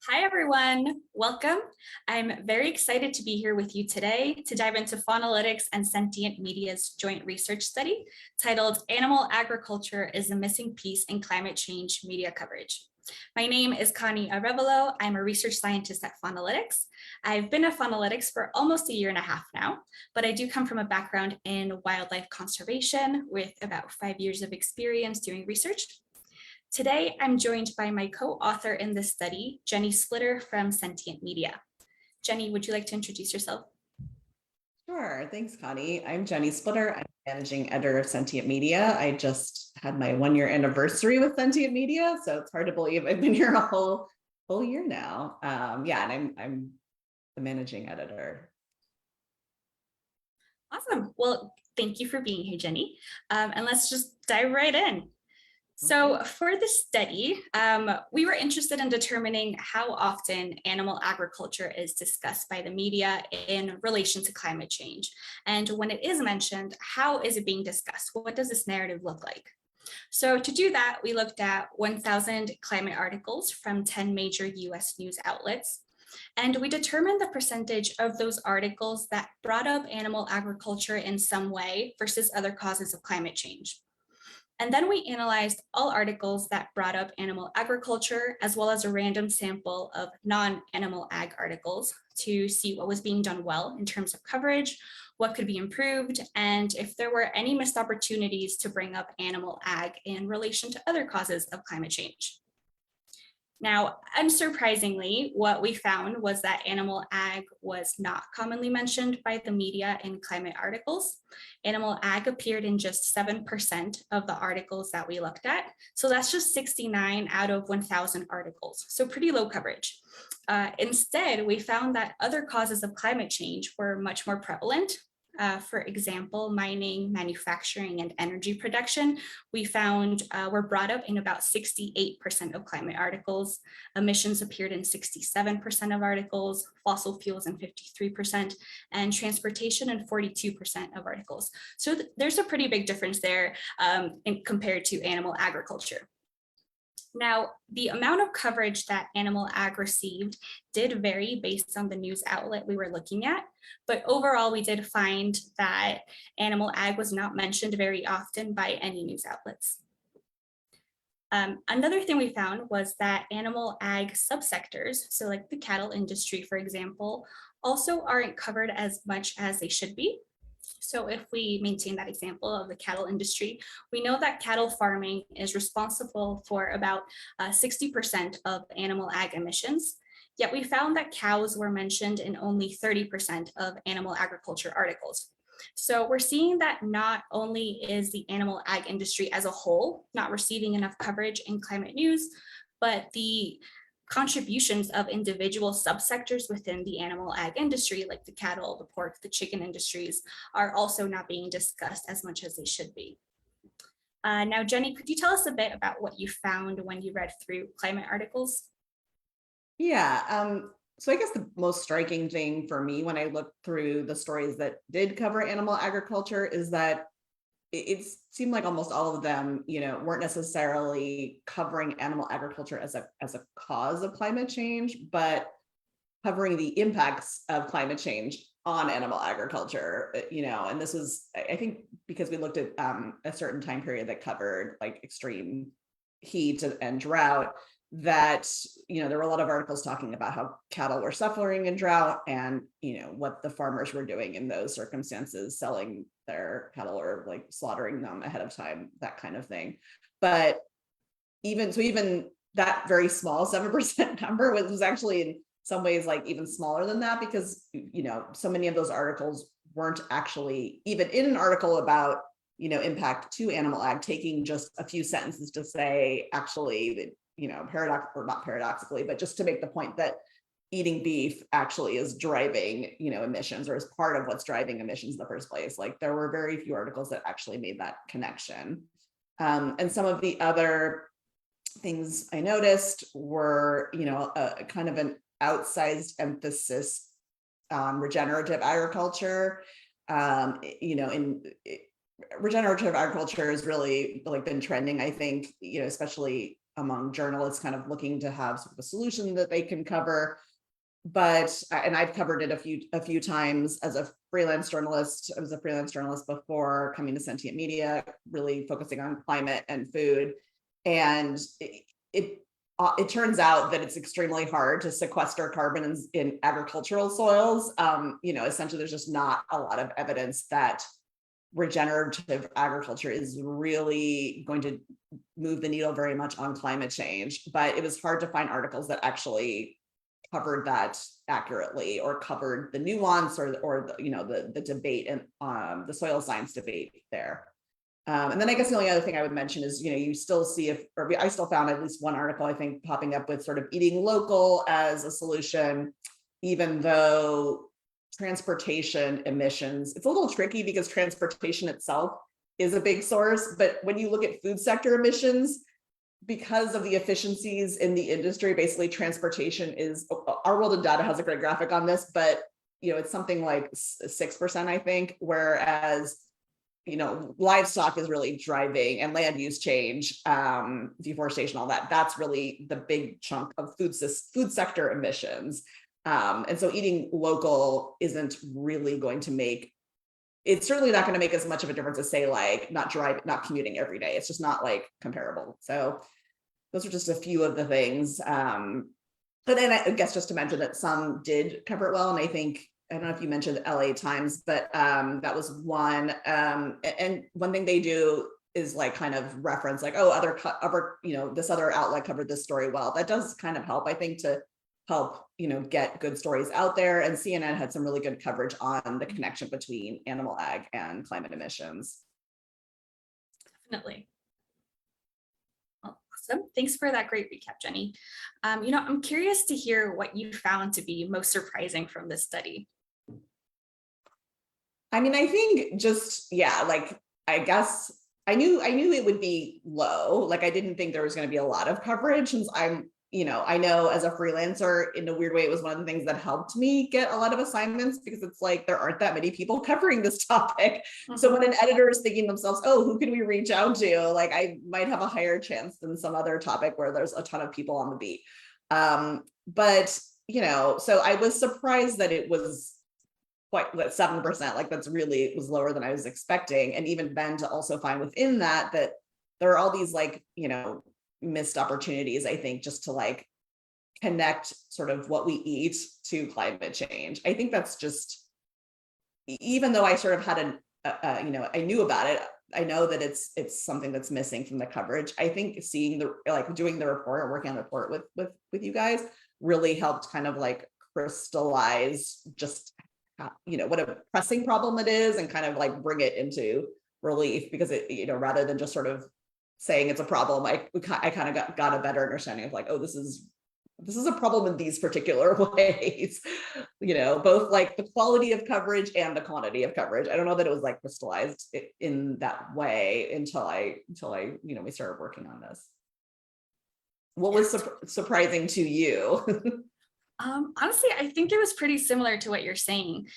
Hi, everyone. Welcome. I'm very excited to be here with you today to dive into Faunalytics and Sentient Media's joint research study titled Animal Agriculture is a Missing Piece in Climate Change Media Coverage. My name is Coni Arévalo. I'm a research scientist at Faunalytics. I've been at Faunalytics for almost a year and a half now, but I do come from a background in wildlife conservation with about 5 years of experience doing research. Today, I'm joined by my co-author in this study, Jenny Splitter from Sentient Media. Jenny, would you like to introduce yourself? Sure. Thanks, Connie. I'm Jenny Splitter. I'm managing editor of Sentient Media. I just had my 1-year anniversary with Sentient Media, so it's hard to believe I've been here a whole year now. And I'm the managing editor. Awesome. Well, thank you for being here, Jenny. And let's just dive right in. So for this study, we were interested in determining how often animal agriculture is discussed by the media in relation to climate change. And when it is mentioned, how is it being discussed? What does this narrative look like? So to do that, we looked at 1,000 climate articles from 10 major US news outlets. And we determined the percentage of those articles that brought up animal agriculture in some way versus other causes of climate change. And then we analyzed all articles that brought up animal agriculture, as well as a random sample of non-animal ag articles to see what was being done well in terms of coverage, what could be improved, and if there were any missed opportunities to bring up animal ag in relation to other causes of climate change. Now, unsurprisingly, what we found was that animal ag was not commonly mentioned by the media in climate articles. Animal ag appeared in just 7% of the articles that we looked at. So that's just 69 out of 1,000 articles. So pretty low coverage. Instead, we found that other causes of climate change were much more prevalent. For example, mining, manufacturing, and energy production, we found were brought up in about 68% of climate articles. Emissions appeared in 67% of articles, fossil fuels in 53%, and transportation in 42% of articles. So there's a pretty big difference there compared to animal agriculture. Now, the amount of coverage that animal ag received did vary based on the news outlet we were looking at, but overall we did find that animal ag was not mentioned very often by any news outlets. Another thing we found was that animal ag subsectors, so like the cattle industry, for example, also aren't covered as much as they should be. So if we maintain that example of the cattle industry, we know that cattle farming is responsible for about 60% of animal ag emissions. Yet we found that cows were mentioned in only 30% of animal agriculture articles. So we're seeing that not only is the animal ag industry as a whole not receiving enough coverage in climate news, but the contributions of individual subsectors within the animal ag industry, like the cattle, the pork, the chicken industries, are also not being discussed as much as they should be. Now, Jenny, could you tell us a bit about what you found when you read through climate articles? Yeah. So I guess the most striking thing for me when I looked through the stories that did cover animal agriculture is that it seemed like almost all of them, weren't necessarily covering animal agriculture as a cause of climate change, but covering the impacts of climate change on animal agriculture, and this was, I think, because we looked at a certain time period that covered like extreme heat and drought, that there were a lot of articles talking about how cattle were suffering in drought and what the farmers were doing in those circumstances, selling their cattle or like slaughtering them ahead of time, that kind of thing. But even that very small 7% number was actually in some ways like even smaller than that, because so many of those articles weren't actually even in an article about impact to animal ag, taking just a few sentences to say actually that not paradoxically, but just to make the point that eating beef actually is driving, emissions, or is part of what's driving emissions in the first place. Like there were very few articles that actually made that connection. And some of the other things I noticed were, a kind of an outsized emphasis on regenerative agriculture. Regenerative agriculture has really like been trending, I think, especially among journalists kind of looking to have sort of a solution that they can cover. But, and I've covered it a few times as a freelance journalist. I was a freelance journalist before coming to Sentient Media, really focusing on climate and food. And it turns out that it's extremely hard to sequester carbon in agricultural soils. Essentially, there's just not a lot of evidence that regenerative agriculture is really going to move the needle very much on climate change. But it was hard to find articles that actually covered that accurately, or covered the nuance, or the debate and the soil science debate there. And then I guess the only other thing I would mention is, you still see I still found at least one article, I think, popping up with sort of eating local as a solution, even though transportation emissions, it's a little tricky because transportation itself is a big source. But when you look at food sector emissions, because of the efficiencies in the industry, basically transportation is, Our World in Data has a great graphic on this, but it's something like 6%, I think, whereas livestock is really driving, and land use change, deforestation, all that. That's really the big chunk of food sector emissions. And so eating local isn't really going to make, it's certainly not going to make as much of a difference as, say, like not commuting every day. It's just not like comparable. So those are just a few of the things. But then I guess just to mention that some did cover it well. And I don't know if you mentioned the LA Times, but that was one. And one thing they do is like kind of reference like, oh, this other outlet covered this story well. That does kind of help, I think, to help get good stories out there. And CNN had some really good coverage on the connection between animal ag and climate emissions. Definitely. Awesome. Thanks for that great recap, Jenny. I'm curious to hear what you found to be most surprising from this study. I mean, I think just, I guess I knew it would be low. Like, I didn't think there was going to be a lot of coverage, since I know as a freelancer, in a weird way, it was one of the things that helped me get a lot of assignments, because it's like, there aren't that many people covering this topic. Mm-hmm. So when an editor is thinking to themselves, oh, who can we reach out to? Like, I might have a higher chance than some other topic where there's a ton of people on the beat. But, so I was surprised that it was quite 7%, like it was lower than I was expecting. And even then, to also find within that there are all these missed opportunities, I think, just to connect sort of what we eat to climate change. I think that's just, even though I sort of had I knew about it, I know that it's something that's missing from the coverage. I think seeing doing the report or working on the report with you guys really helped kind of crystallize just what a pressing problem it is, and kind of bring it into relief, because it, rather than just sort of saying it's a problem, I kind of got a better understanding of oh, this is a problem in these particular ways, both the quality of coverage and the quantity of coverage. I don't know that it was crystallized in that way until we started working on this. What was surprising to you? Honestly, I think it was pretty similar to what you're saying.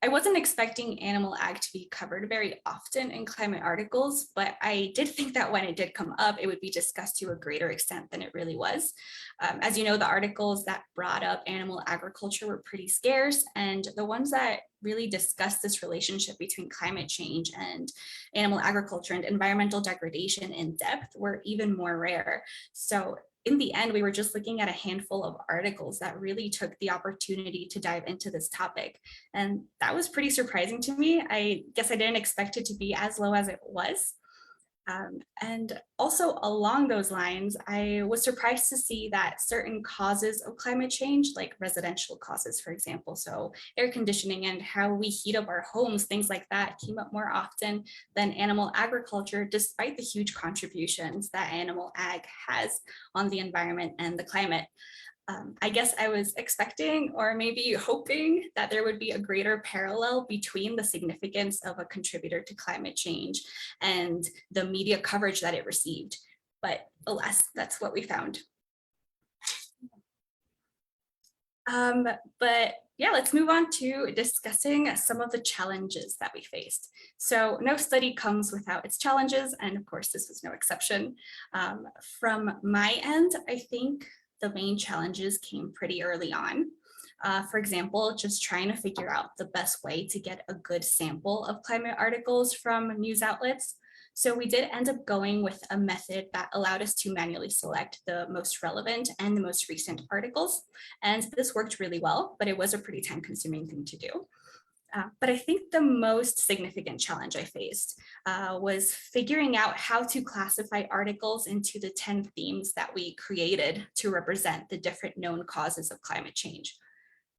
I wasn't expecting animal ag to be covered very often in climate articles, but I did think that when it did come up, it would be discussed to a greater extent than it really was. As you know, the articles that brought up animal agriculture were pretty scarce, and the ones that really discussed this relationship between climate change and animal agriculture and environmental degradation in depth were even more rare. So in the end, we were just looking at a handful of articles that really took the opportunity to dive into this topic. And that was pretty surprising to me. I guess I didn't expect it to be as low as it was. And also along those lines, I was surprised to see that certain causes of climate change, like residential causes, for example, so air conditioning and how we heat up our homes, things like that, came up more often than animal agriculture, despite the huge contributions that animal ag has on the environment and the climate. I guess I was expecting, or maybe hoping, that there would be a greater parallel between the significance of a contributor to climate change and the media coverage that it received. But alas, that's what we found. But yeah, let's move on to discussing some of the challenges that we faced. So no study comes without its challenges, and of course, this was no exception. From my end, I think the main challenges came pretty early on. For example, just trying to figure out the best way to get a good sample of climate articles from news outlets. So we did end up going with a method that allowed us to manually select the most relevant and the most recent articles. And this worked really well, but it was a pretty time-consuming thing to do. But I think the most significant challenge I faced was figuring out how to classify articles into the 10 themes that we created to represent the different known causes of climate change.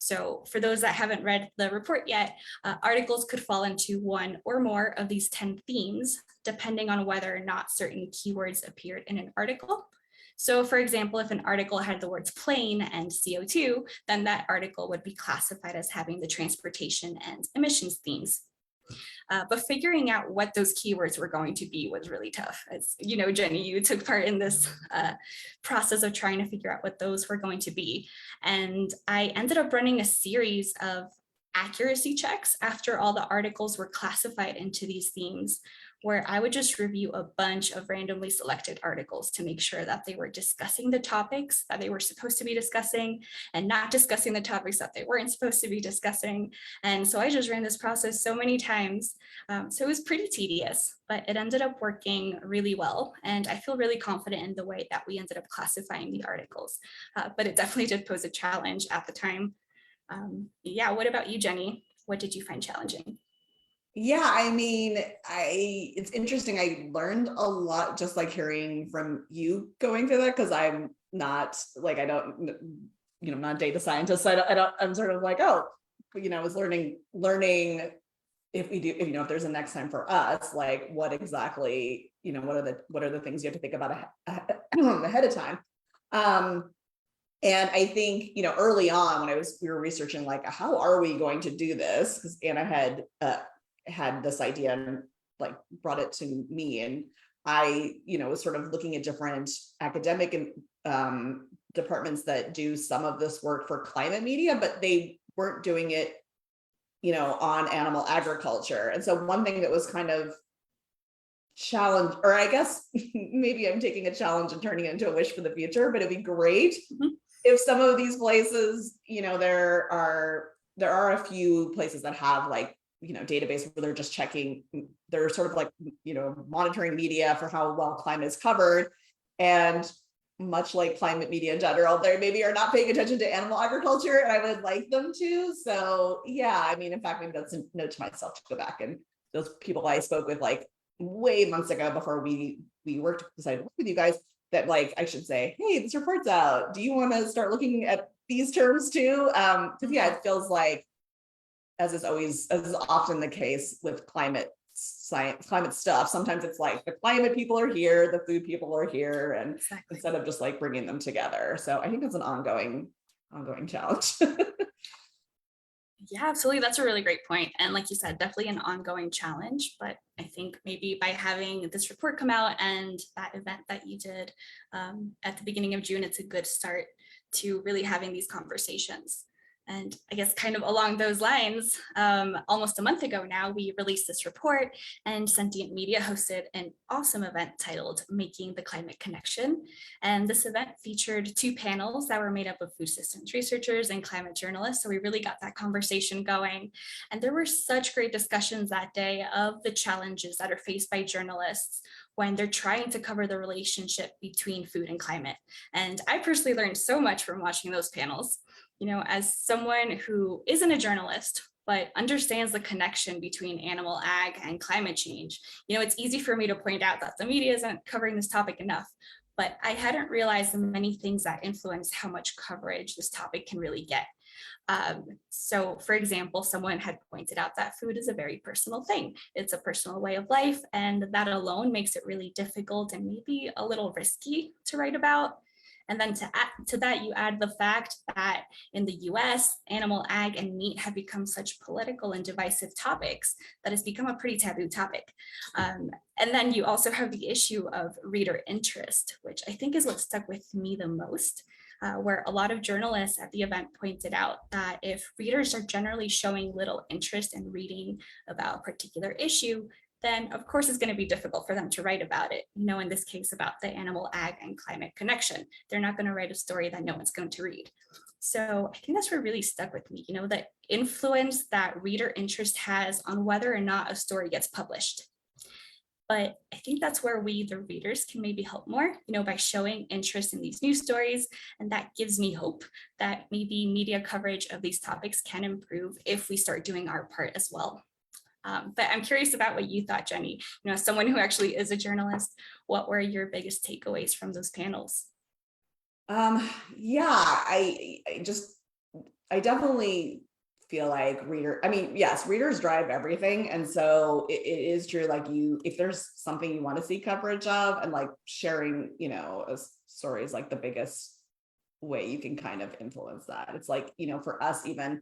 So for those that haven't read the report yet, articles could fall into one or more of these 10 themes, depending on whether or not certain keywords appeared in an article. So for example, if an article had the words plane and CO2, then that article would be classified as having the transportation and emissions themes. But figuring out what those keywords were going to be was really tough. As you know, Jenny, you took part in this process of trying to figure out what those were going to be. And I ended up running a series of accuracy checks after all the articles were classified into these themes, where I would just review a bunch of randomly selected articles to make sure that they were discussing the topics that they were supposed to be discussing and not discussing the topics that they weren't supposed to be discussing. And so I just ran this process so many times. So it was pretty tedious, but it ended up working really well. And I feel really confident in the way that we ended up classifying the articles. But it definitely did pose a challenge at the time. Yeah, what about you, Jenny? What did you find challenging? Yeah, I mean, it's interesting. I learned a lot just like hearing from you going through that, because I'm not like, I don't, I'm not a data scientist. So I'm sort of like, oh, I was learning if we do, if there's a next time for us, like what exactly, what are the things you have to think about ahead of time. And I think, early on when we were researching, like, how are we going to do this? Because Anna had this idea and like brought it to me, and I was sort of looking at different academic and departments that do some of this work for climate media, but they weren't doing it on animal agriculture. And so one thing that was kind of challenge, or I guess maybe I'm taking a challenge and turning it into a wish for the future, but it'd be great if some of these places, there are a few places that have like database where they're just checking, they're sort of like, monitoring media for how well climate is covered. And much like climate media in general, they maybe are not paying attention to animal agriculture, and I would like them to. So yeah, I mean, in fact, maybe that's a note to myself to go back, and those people I spoke with like way months ago before we decided to work with you guys, that like, I should say, hey, this report's out. Do you want to start looking at these terms too? Because yeah, it feels like, as is often the case with climate science, climate stuff, sometimes it's like the climate people are here, the food people are here, and Exactly. instead of just like bringing them together. So I think that's an ongoing challenge. Yeah, absolutely. That's a really great point. And like you said, definitely an ongoing challenge. But I think maybe by having this report come out and that event that you did at the beginning of June, it's a good start to really having these conversations. And I guess kind of along those lines, almost a month ago now, we released this report, and Sentient Media hosted an awesome event titled Making the Climate Connection. And this event featured 2 panels that were made up of food systems researchers and climate journalists. So we really got that conversation going. And there were such great discussions that day of the challenges that are faced by journalists when they're trying to cover the relationship between food and climate. And I personally learned so much from watching those panels. As someone who isn't a journalist, but understands the connection between animal ag and climate change, it's easy for me to point out that the media isn't covering this topic enough, but I hadn't realized the many things that influence how much coverage this topic can really get. So for example, someone had pointed out that food is a very personal thing. It's a personal way of life, and that alone makes it really difficult and maybe a little risky to write about. And then to add to that, you add the fact that in the US, animal ag and meat have become such political and divisive topics that it's become a pretty taboo topic. And then you also have the issue of reader interest, which I think is what stuck with me the most. where a lot of journalists at the event pointed out that if readers are generally showing little interest in reading about a particular issue, then of course it's going to be difficult for them to write about it. In this case, about the animal, ag, and climate connection. They're not going to write a story that no one's going to read. So I think that's what really stuck with me, the influence that reader interest has on whether or not a story gets published. But I think that's where we, the readers, can maybe help more, by showing interest in these news stories. And that gives me hope that maybe media coverage of these topics can improve if we start doing our part as well. But I'm curious about what you thought, Jenny. As someone who actually is a journalist, what were your biggest takeaways from those panels? Yeah, I definitely feel like yes, readers drive everything. And so it is true, like if there's something you want to see coverage of, and like sharing, a story is like the biggest way you can kind of influence that. It's like, for us, even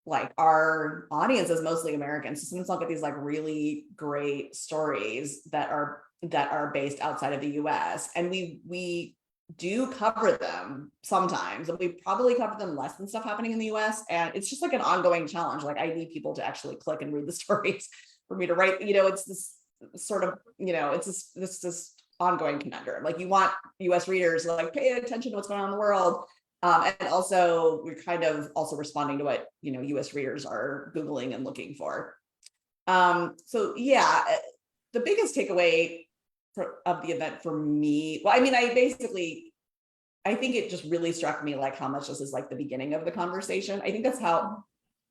like our audience is mostly Americans. So sometimes I'll get these like really great stories that are based outside of the US. And we do cover them sometimes, and we probably cover them less than stuff happening in the US. And it's just like an ongoing challenge. Like I need people to actually click and read the stories for me to write, it's this sort of, it's this ongoing conundrum. Like you want US readers to like pay attention to what's going on in the world. And also we're kind of also responding to what, US readers are Googling and looking for. So yeah, the biggest takeaway of the event for me, I think it just really struck me like how much this is like the beginning of the conversation. I think that's how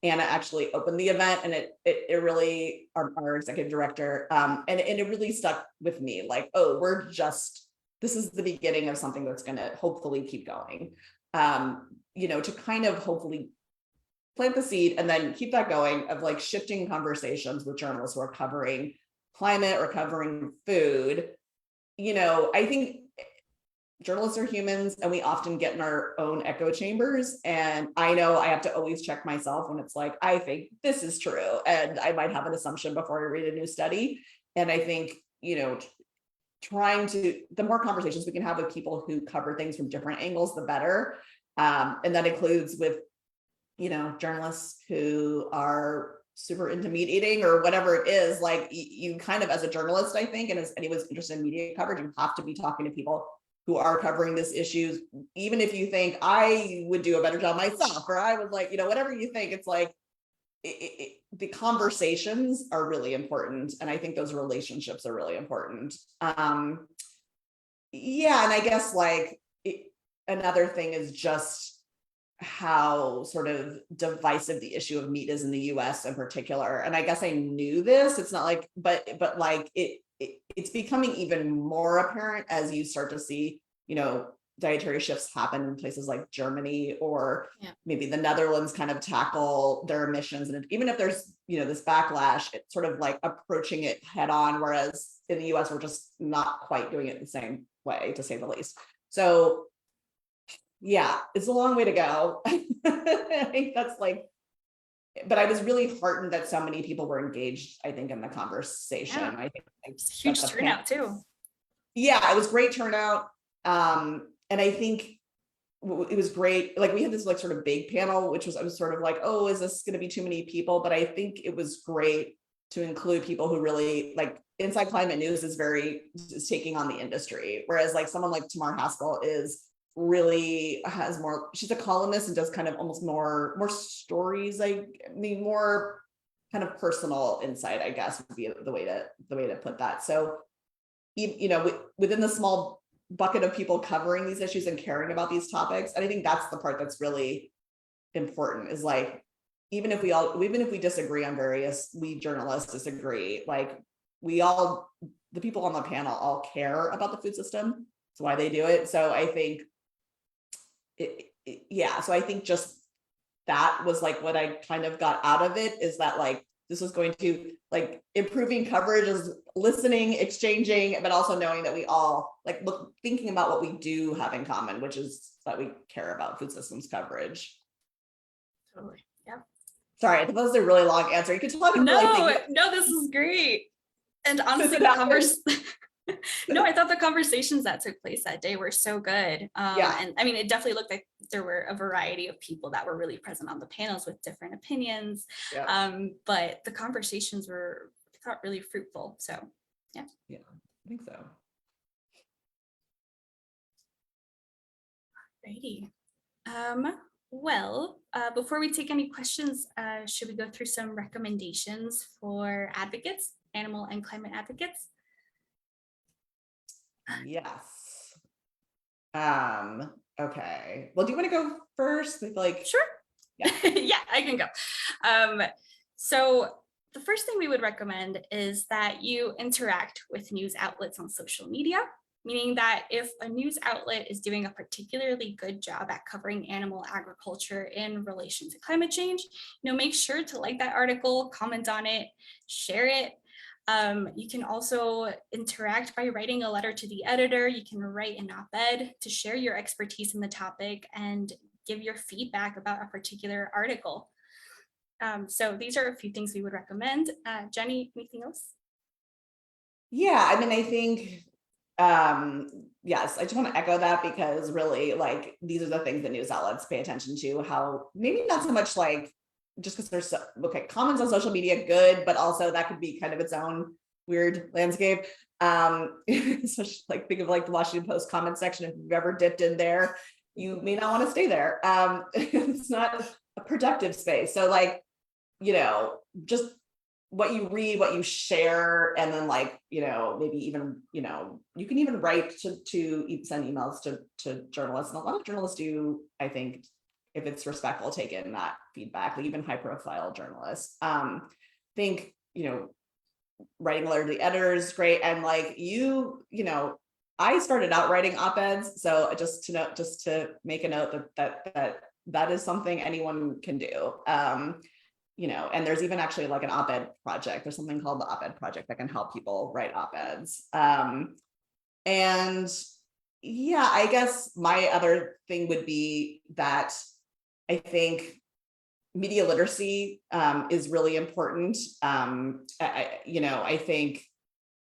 Anna actually opened the event, and it really, our executive director, and it really stuck with me, like, oh, this is the beginning of something that's going to hopefully keep going, to kind of hopefully plant the seed and then keep that going of like shifting conversations with journalists who are covering climate or covering food. I think journalists are humans, and we often get in our own echo chambers. And I know I have to always check myself when it's like, I think this is true. And I might have an assumption before I read a new study. And I think, the more conversations we can have with people who cover things from different angles, the better. And that includes with, journalists who are super into meat eating or whatever it is. Like you kind of, as a journalist, I think, and as anyone's interested in media coverage, you have to be talking to people who are covering this issues, even if you think I would do a better job myself, or I would like, whatever you think, it's like the conversations are really important. And I think those relationships are really important. Yeah. And I guess like another thing is just how sort of divisive the issue of meat is in the US in particular. And I guess I knew this, it's not like, but like it's becoming even more apparent as you start to see, dietary shifts happen in places like Germany, or maybe the Netherlands kind of tackle their emissions. And even if there's, this backlash, it's sort of like approaching it head on. Whereas in the US, we're just not quite doing it the same way, to say the least. So yeah, it's a long way to go. I think that's like, but I was really heartened that so many people were engaged, I think, in the conversation. Yeah. I think it's a huge turnout too. Yeah, it was great turnout. And I think it was great. Like we had this like sort of big panel, which was, I was sort of like, oh, is this going to be too many people? But I think it was great to include people who really like Inside Climate News is taking on the industry. Whereas like someone like Tamar Haskell has more, she's a columnist and does kind of almost more stories, more kind of personal insight, I guess would be the way to put that. So, within the small bucket of people covering these issues and caring about these topics, and I think that's the part that's really important, is like, even if we disagree on we journalists disagree, like the people on the panel all care about the food system. That's why they do it. So I think so I think just that was like what I kind of got out of it, is that like this was going to like improving coverage is listening, exchanging, but also knowing that we all like thinking about what we do have in common, which is that we care about food systems coverage. Totally. Yeah. Sorry, that was a really long answer. You could talk. No, this is great. And honestly, No, I thought the conversations that took place that day were so good. Yeah. And I mean, it definitely looked like there were a variety of people that were really present on the panels with different opinions. Yeah. But the conversations were, I thought, really fruitful. So, yeah. Yeah, I think so. Righty. Well, before we take any questions, should we go through some recommendations for advocates, animal and climate advocates? Yes. Okay. Well, do you want to go first with like, Sure. yeah. Yeah, I can go. So the first thing we would recommend is that you interact with news outlets on social media, meaning that if a news outlet is doing a particularly good job at covering animal agriculture in relation to climate change, make sure to like that article, comment on it, share it. You can also interact by writing a letter to the editor. You can write an op-ed to share your expertise in the topic and give your feedback about a particular article. So these are a few things we would recommend. Jenny, anything else? Yeah, I mean, I think, yes, I just want to echo that because really, like, these are the things that news outlets pay attention to, how maybe not so much like, just because there's okay, comments on social media, good, but also that could be kind of its own weird landscape. Especially like think of like the Washington Post comment section. If you've ever dipped in there, you may not want to stay there. It's not a productive space. So like, just what you read, what you share, and then like, maybe even, you can even write to send emails to journalists. And a lot of journalists do, I think, if it's respectful, take in that feedback, like even high profile journalists. Think, writing a letter to the editors, great. And like I started out writing op-eds. So just to make a note that is something anyone can do. And there's even actually like an op-ed project. There's something called the op-ed project that can help people write op-eds. And yeah, I guess my other thing would be that I think media literacy is really important. I think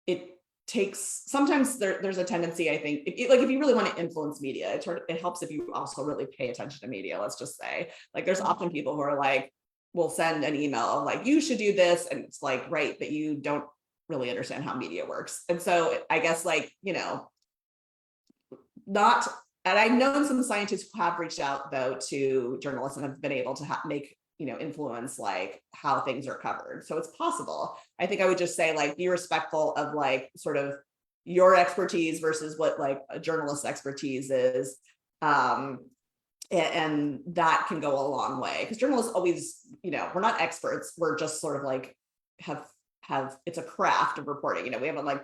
it takes, sometimes there's a tendency, I think, if you really want to influence media, it helps if you also really pay attention to media, let's just say. Like there's often people who are like, will send an email like, you should do this. And it's like, right, but you don't really understand how media works. And so I guess like, and I've known some scientists who have reached out though to journalists and have been able to make, influence like how things are covered. So it's possible. I think I would just say like, be respectful of like sort of your expertise versus what like a journalist's expertise is. And that can go a long way because journalists always, we're not experts. We're just sort of like have it's a craft of reporting. We haven't like,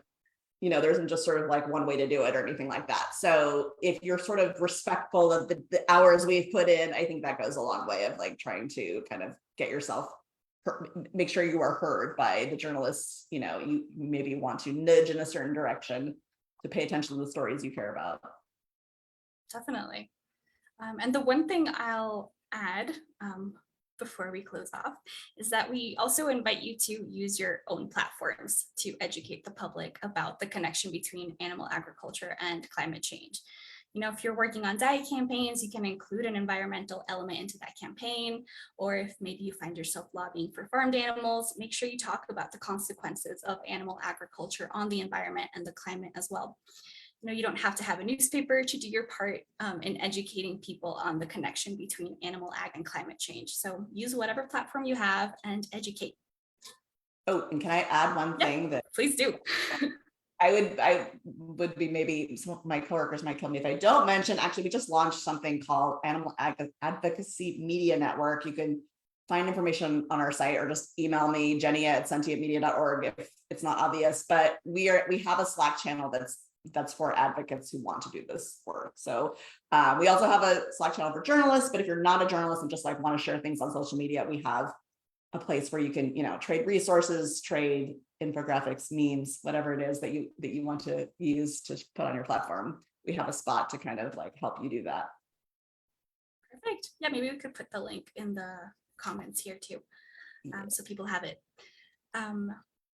there isn't just sort of like one way to do it or anything like that. So if you're sort of respectful of the hours we've put in, I think that goes a long way of like trying to kind of get yourself, make sure you are heard by the journalists, you maybe want to nudge in a certain direction to pay attention to the stories you care about. Definitely. And the one thing I'll add before we close off is that we also invite you to use your own platforms to educate the public about the connection between animal agriculture and climate change. If you're working on diet campaigns, you can include an environmental element into that campaign, or if maybe you find yourself lobbying for farmed animals, make sure you talk about the consequences of animal agriculture on the environment and the climate as well. You don't have to have a newspaper to do your part in educating people on the connection between animal ag and climate change. So use whatever platform you have and educate. Oh, and can I add one thing that please do? I would be, maybe some of my coworkers might kill me if I don't mention, actually, we just launched something called Animal Advocacy Media Network. You can find information on our site or just email me, jenny@sentientmedia.org if it's not obvious, but we have a Slack channel that's for advocates who want to do this work. So we also have a Slack channel for journalists, but if you're not a journalist and just like want to share things on social media, we have a place where you can, trade resources, trade infographics, memes, whatever it is that you want to use to put on your platform. We have a spot to kind of like help you do that. Perfect. Yeah, maybe we could put the link in the comments here too, so people have it.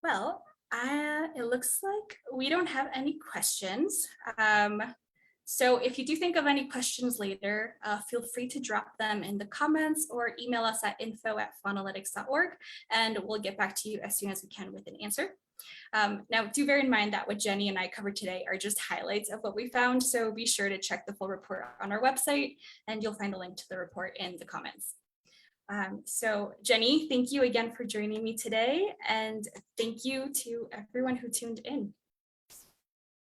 Well, It looks like we don't have any questions. So if you do think of any questions later, feel free to drop them in the comments or email us at info@faunalytics.org, and we'll get back to you as soon as we can with an answer. Now, do bear in mind that what Jenny and I covered today are just highlights of what we found, so be sure to check the full report on our website, and you'll find a link to the report in the comments. So Jenny, thank you again for joining me today, and thank you to everyone who tuned in.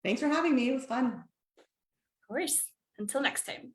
Thanks for having me. It was fun. Of course. Until next time.